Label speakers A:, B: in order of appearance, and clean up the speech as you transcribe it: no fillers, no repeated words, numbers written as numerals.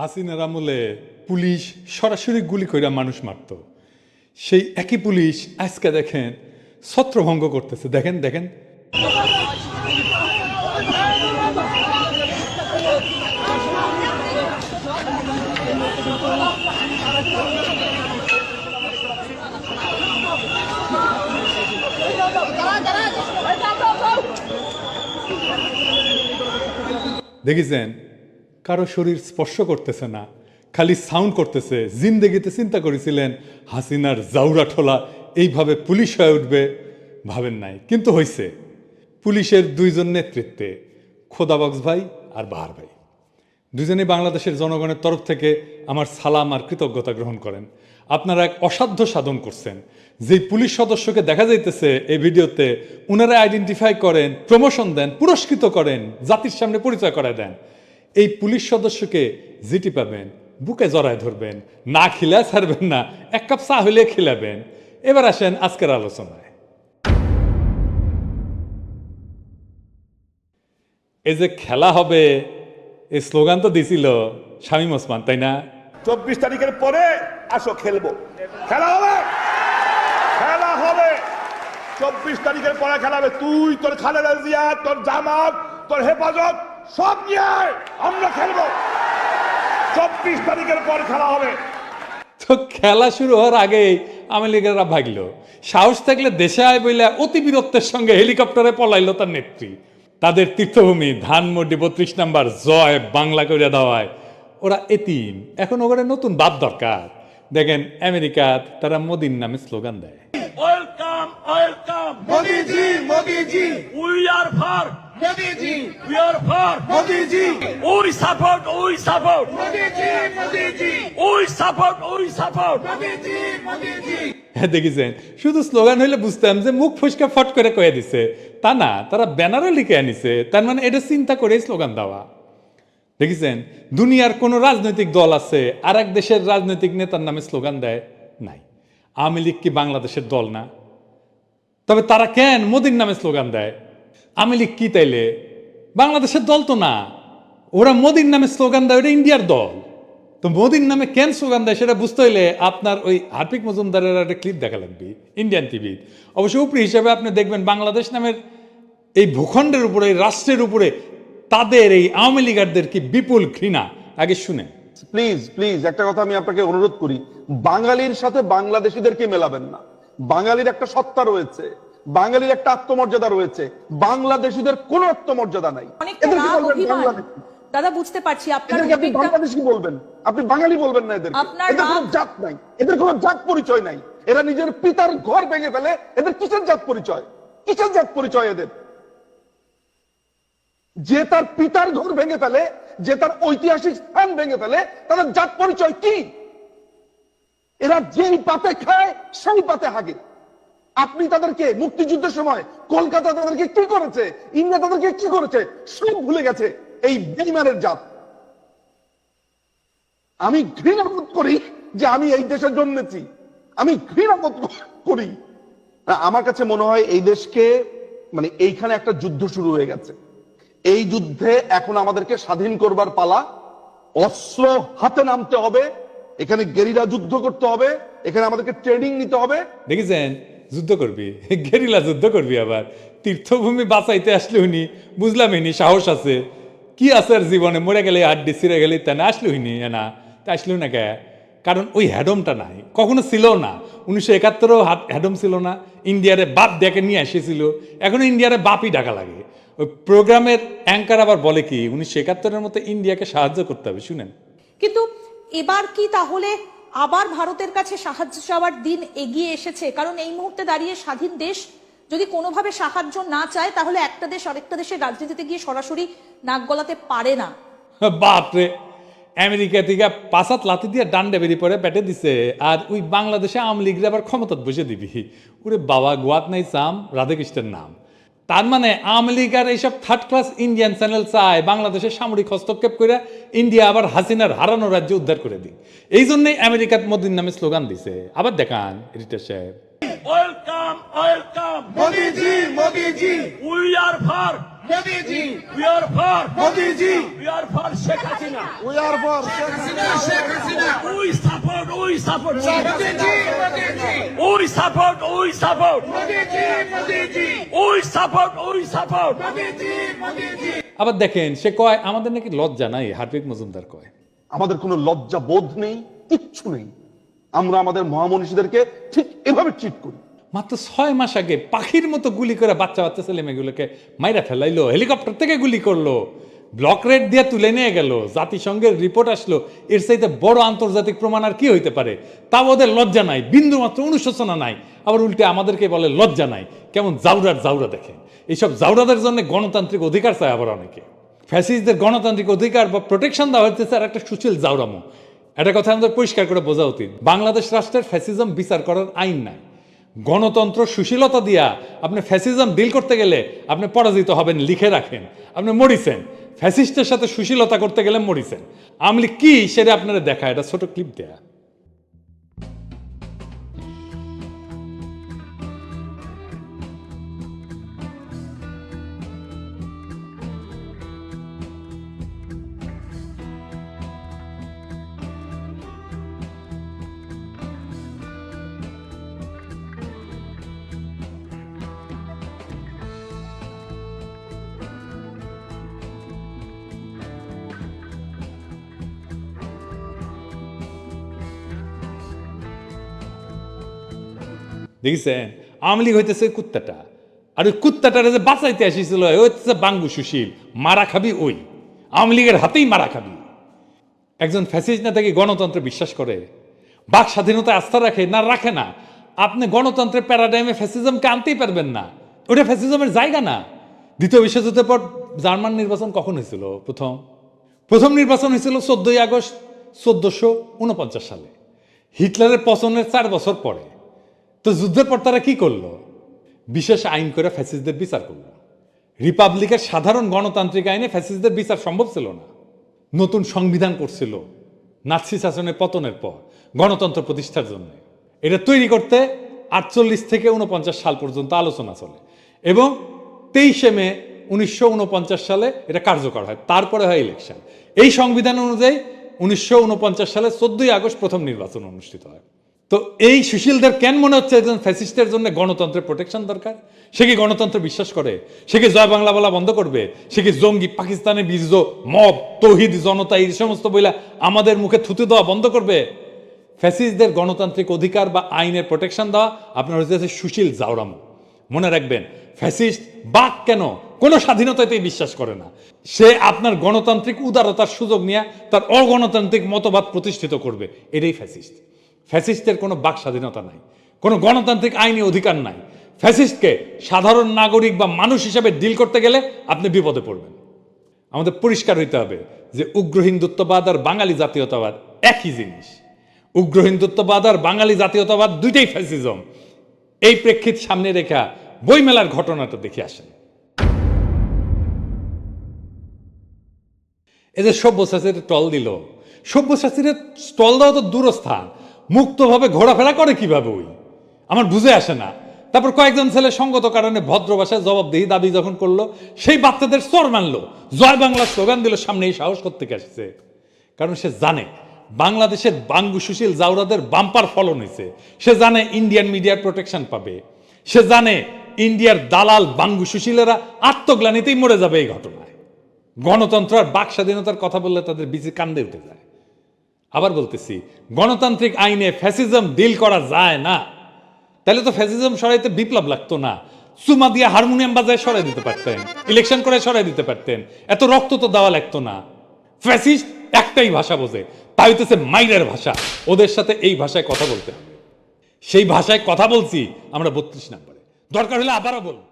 A: হাসিনার আমলে পুলিশ সরাসরি গুলি কইরা মানুষ মারত, সেই একই পুলিশ আজকে দেখেন ছত্রভঙ্গ করতেছে। দেখেন দেখেন দেখেছেন কারো শরীর স্পর্শ করতেছে না, খালি সাউন্ড করতেছে। জিন্দেগিতে চিন্তা করেছিলেন হাসিনার জাউরা ঠোলা এইভাবে পুলিশ হয়ে উঠবে? ভাবেন নাই, কিন্তু হয়েছে। পুলিশের দুইজন নেতৃত্বে, খোদাবক্স ভাই আর বাহার ভাই, দুজনেই বাংলাদেশের জনগণের তরফ থেকে আমার সালাম আর কৃতজ্ঞতা গ্রহণ করেন। আপনারা এক অসাধ্য সাধন করছেন। যেই পুলিশ সদস্যকে দেখা যাইতেছে এই ভিডিওতে, উনারা আইডেন্টিফাই করেন, প্রমোশন দেন, পুরস্কৃত করেন, জাতির সামনে পরিচয় করায় দেন। এই পুলিশ সদস্যকে জিটি পাবেন, বুকে জড়ায় ধরবেন, না খিলা ছাড়বেন না, এক কাপ চা হইলে খিলাবেন। এবার আসেন আজকের আলোচনায়। এই যে খেলা হবে, এই স্লোগান তো দিছিল শামীম ওসমান, তাই না?
B: 24 তারিখের পরে আসো খেলবো, খেলা হবে, খেলা হবে। 24 তারিখের পরে খেলা হবে। তুই, তোর খালেদা জিয়া, তোর জামাত, তোর হেফাজত সব নিয়ে আমরা খেলবো। 24 তারিখের পর খেলা হবে।
A: তো খেলা শুরু হওয়ার আগেই আওয়ামী লীগেরা ভাগলো। সাহস থাকলে দেশে আয় বইলে অতি বীরত্বের সঙ্গে হেলিকপ্টারে পলাইলো তার নেত্রী। তাদের তীর্থভূমি ধানমন্ডি 32 নাম্বার জয় বাংলা করে দেওয়ায় ওরা এতিম। এখন ওখানে নতুন বাপ দরকার। দেখেন আমেরিকা তারা মোদির নামে স্লোগান দেয়,
C: welcome welcome Modiji Modiji, we are for Modiji, we are for Modiji, we support Modiji Modiji, we support মোদিজি মোদিজি।
A: হ্যাঁ দেখেছেন, শুধু স্লোগান হইলে বুঝতাম যে মুখ ফুসকা ফট করে কয়ে দিছে, তা না, তারা ব্যানারও লিখে আনিছে। তার মানে এটা চিন্তা করে স্লোগান দেওয়া। দেখেছেন, দুনিয়ার কোন রাজনৈতিক দল আছে আর এক দেশের রাজনৈতিক নেতার নামে স্লোগান দেয়? নাই। আওয়ামী লীগ কি বাংলাদেশের দল না? তবে তারা কেন মোদির নামে স্লোগান দেয়? আওয়ামী লীগ কি তাইলে বাংলাদেশের দল তো না, ওরা মোদির নামে স্লোগান দেয়, ওটা ইন্ডিয়ার দল। তো মোদির নামে কেন স্লোগান দেয় সেটা বুঝতে হইলে আপনার ওই হার্পিক মজুমদারের একটা ক্লিপ দেখা লাগবে ইন্ডিয়ান টিভি। অবশ্য উপরি হিসাবে আপনি দেখবেন বাংলাদেশ নামের এই ভূখণ্ডের উপরে, এই রাষ্ট্রের উপরে তাদের এই আওয়ামী লীগারদের কি বিপুল ঘৃণা। আগে শুনেন।
D: প্লিজ প্লিজ একটা কথা আমি আপনাকে অনুরোধ করি, বাঙালির সাথে বাংলাদেশিদেরকে মেলাবেন না। বাঙালির একটা সত্তা রয়েছে, বাঙালির একটা আত্মমর্যাদা রয়েছে, বাংলাদেশিদের কোনো আত্মমর্যাদা নাই। এদেরকে বলবেন বাংলাদেশি।
E: দাদা বুঝতে পারছি আপনার
D: আপনি বাংলাদেশি বলবেন, আপনি বাঙালি বলবেন না। এদের কোনো জাত নাই, এদের কোনো জাত পরিচয় নাই। এরা নিজের পিতার ঘর ভেঙে ফেলে, এদের কিসের জাত পরিচয়? কিসের জাত পরিচয় এদের? যে তার পিতার ঘর ভেঙে ফেলে, যে তার ঐতিহাসিক স্থান ভেঙে ফেলে, তাদের জাত পরিচয় কি? এরা যেই পাতে খায় সেই পাতে হাগে। আপনি তাদেরকে মুক্তিযুদ্ধের সময় কলকাতা তাদেরকে কি করেছে, ইন্ডিয়া তাদেরকে কি করেছে সব ভুলে গেছে এই বেঈমানের জাত। আমি ঘৃণা বোধ করি যে আমি এই দেশে জন্মেছি, আমি ঘৃণা বোধ করি। আমার কাছে মনে হয় এই দেশকে, মানে এইখানে একটা যুদ্ধ শুরু হয়ে গেছে। এই যুদ্ধে এখন আমাদেরকে স্বাধীন করবার পালা। অস্ত্র হাতে নামতে হবে, এখানে গেরিলা যুদ্ধ করতে হবে, এখানে আমাদেরকে ট্রেনিং নিতে হবে।
A: দেখেছেন, যুদ্ধ করবি, গেরিলা যুদ্ধ করবি। আবার তীর্থভূমি বাঁচাইতে আসলে উনি বুঝলাম ইনি সাহস আছে কি আছে আর জীবনে, মরে গেলে হাড্ডি ছিঁড়ে গেলে তা না আসলে হইনি না, তা আসলো না কে? কারণ ওই হ্যাডমটা নাই, কখনো ছিল না। 1971-ও হ্যাডম ছিল না। ইন্ডিয়ারে বাপ দেখে নিয়ে এসেছিল, এখনো ইন্ডিয়ারে বাপই ডাকা লাগে। ওই প্রোগ্রামের অ্যাঙ্কার আবার বলে কি 1971-এর মতো ইন্ডিয়াকে সাহায্য করতে হবে। শুনেন।
E: কিন্তু এবার কি তাহলে আবার ভারতের কাছে সাহায্য চাওয়ার দিন এগিয়ে এসেছে? কারণ এই মুহূর্তে দাঁড়িয়ে স্বাধীন দেশ যদি কোনোভাবে সাহায্য না চায়, তাহলে একটা দেশ আরেকটা দেশের রাজনীতিতে গিয়ে সরাসরি নাক গলাতে পারে না।
A: বাপরে, আমেরিকা থেকে 5 লাথি দিয়ে ডান্ডে বেরিয়ে পড়ে পেটে দিছে, আর ওই বাংলাদেশে আওয়ামী লীগরা আবার ক্ষমতা বসে দিবি। ওরে বাবা, গোয়াত নাই চাম, রাধাকৃষ্ণের নাম। তার মানে আওয়ামী লীগ আর এইসব থার্ড ক্লাস ইন্ডিয়ান চ্যানেল চায় বাংলাদেশের সামরিক হস্তক্ষেপ করে ইন্ডিয়া আবার হাসিনার হারানো রাজ্য উদ্ধার করে দিক। এই জন্যই আমেরিকার মোদির নামে স্লোগান দিছে। আবার দেখান রিটা সাহেব।
C: Welcome welcome Modiji Modiji, we are for Modi ji. We are for Modi ji. We are for Sheikh Hasina.
D: We are for Sheikh Hasina.
C: We support Modi ji. Modi ji. We support Modi ji. We support Modi ji.
A: আবার দেখেন সে কয় আমাদের নাকি লজ্জা নাই, হারপ্রিত মজুমদার কয়।
D: আমাদের কোনো লজ্জা বোধ নেই, কিচ্ছু নেই। আমরা আমাদের মহামনীষীদেরকে ঠিক এভাবে ট্রিট করি।
A: মাত্র 6 মাস আগে পাখির মতো গুলি করে বাচ্চা বাচ্চা ছেলে মেয়েগুলোকে মাইরা ফেলাইলো, হেলিকপ্টার থেকে গুলি করলো, ব্লক রেড দিয়ে তুলে নিয়ে গেল, জাতিসংঘের রিপোর্ট আসলো। এর চাইতে বড় আন্তর্জাতিক প্রমাণ আর কি হইতে পারে? তাও ওদের লজ্জা নাই, বিন্দু মাত্র অনুশোচনা নাই। আবার উল্টে আমাদেরকে বলে লজ্জা নাই। কেমন জাউরার জাউরা দেখেন। এইসব জাউরাদের জন্য গণতান্ত্রিক অধিকার চায় আবার অনেকে। ফ্যাসিস্টদের গণতান্ত্রিক অধিকার বা প্রোটেকশন দেওয়া হচ্ছে আর একটা সুশীল জাউরামো। একটা কথা আমাদের পরিষ্কার করে বোঝা উচিত, বাংলাদেশ রাষ্ট্রের ফ্যাসিজম বিচার করার আইন নাই। গণতন্ত্র সুশীলতা দিয়া আপনি ফ্যাসিজম ডিল করতে গেলে আপনি পরাজিত হবেন, লিখে রাখেন। আপনি মরিছেন ফ্যাসিস্টের সাথে সুশীলতা করতে গেলে মরিছেন। আমলি কি সেটা আপনারা দেখা, এটা ছোট ক্লিপ দেয়া। দেখছেন আওয়ামী লীগ হইতেছে কুত্তাটা, আর ওই কুত্তাটারে যে বাঁচাইতে আসিছিল ওই হচ্ছে বাঙ্গু সুশীল। মারা খাবি ওই আওয়ামী লীগের হাতেই মারা খাবি। একজন ফ্যাসিস্ট নেতা কি গণতন্ত্রে বিশ্বাস করে, বাক স্বাধীনতায় আস্থা রাখে না? রাখে না। আপনি গণতন্ত্রের প্যারাডাইমে ফ্যাসিজমকে আনতেই পারবেন না, ওটা ফ্যাসিজমের জায়গা না। দ্বিতীয় বিশ্বযুদ্ধের পর জার্মান নির্বাচন কখন হয়েছিল? প্রথম নির্বাচন হয়েছিল 14 আগস্ট 1449 সালে, হিটলারের পতনের 4 বছর পরে। তো যুদ্ধের পর তারা কি করলো? বিশেষ আইন করে ফ্যাসিস্টদের বিচার করলো। রিপাবলিকের সাধারণ গণতান্ত্রিক আইনে ফ্যাসিস্টদের বিচার সম্ভব ছিল না। নতুন সংবিধান করছিল নাৎসি শাসনের পতনের পর গণতন্ত্র প্রতিষ্ঠার জন্য। এটা তৈরি করতে 48 থেকে 49 সাল পর্যন্ত আলোচনা চলে এবং 23 মে 1949 সালে এটা কার্যকর হয়। তারপরে হয় ইলেকশন। এই সংবিধান অনুযায়ী 1949 সালে 14 আগস্ট প্রথম নির্বাচন অনুষ্ঠিত হয়। তো এই সুশীলদের কেন মনে হচ্ছে একজন ফ্যাসিস্টের জন্য গণতন্ত্রের প্রোটেকশন দরকার? সে কি গণতন্ত্র বিশ্বাস করে? সে কি জয় বাংলা বলা বন্ধ করবে? সে কি জঙ্গি, পাকিস্তানি বীজ, মব, তৌহিদ, জনতা এই সমস্ত বইলা আমাদের মুখে থুতু দেওয়া বন্ধ করবে? ফ্যাসিস্টদের গণতান্ত্রিক অধিকার বা আইনের প্রোটেকশন দেওয়া আপনার হচ্ছে সুশীল জাউরামো। মনে রাখবেন, ফ্যাসিস্ট বাক কেন কোনো স্বাধীনতাতেই বিশ্বাস করে না। সে আপনার গণতান্ত্রিক উদারতার সুযোগ নিয়ে তার অগণতান্ত্রিক মতবাদ প্রতিষ্ঠিত করবে। এটাই ফ্যাসিস্ট। ফ্যাসিস্টের কোনো বাক স্বাধীনতা নাই, কোনো গণতান্ত্রিক আইনি অধিকার নাই। ফ্যাসিস্টকে সাধারণ নাগরিক বা মানুষ হিসাবে ডিল করতে গেলে আপনি বিপদে পড়বেন। আমাদের পরিষ্কার হইতে হবে যে উগ্র হিন্দুত্ববাদ আর বাঙালি জাতীয়তাবাদ একই জিনিস। উগ্র হিন্দুত্ববাদ আর বাঙালি জাতীয়তাবাদ দুইটাই ফ্যাসিজম। এই প্রেক্ষিত সামনে রেখা বইমেলার ঘটনাটা দেখে আসেন। এই যে সব্যসাচীর টল দিল, সব্যসাচীর স্টল দেওয়া তো দূরস্থান, মুক্তভাবে ঘোরাফেরা করে কিভাবে ওই আমার বুঝে আসে না। তারপর কয়েকজন ছেলে সঙ্গত কারণে ভদ্র ভাষায় জবাবদিহি দাবি যখন করলো, সেই বাচ্চাদের চর মানলো, জয় বাংলা স্লোগান দিল। সামনে এই সাহস করতে আসছে কারণ সে জানে বাংলাদেশের বাঙ্গু সুশীল জাউরাদের বাম্পার ফলন হয়েছে। সে জানে ইন্ডিয়ান মিডিয়ার প্রোটেকশন পাবে। সে জানে ইন্ডিয়ার দালাল বাঙ্গু সুশীলেরা আত্মগ্লানিতেই মরে যাবে এই ঘটনায়। গণতন্ত্র আর বাক স্বাধীনতার কথা বললে তাদের বিচি কান্দে উঠে যায়। আবার বলতেছি, গণতান্ত্রিক আইনে ফ্যাসিজম ডিল করা যায় না। তাহলে তো ফ্যাসিজম সরাইতে বিপ্লব লাগতো না। চুমা দিয়ে হারমোনিয়াম বাজায় সরাই দিতে পারতেন, ইলেকশন করে সরাই দিতে পারতেন, এত রক্ত তো দেওয়া লাগতো না। ফ্যাসিস্ট একটাই ভাষা বোঝে, তাই হইতেছে মাইরের ভাষা। ওদের সাথে এই ভাষায় কথা বলতে হবে। সেই ভাষায় কথা বলছি আমরা 32 নম্বরে, দরকার হলে আবারও বলবো।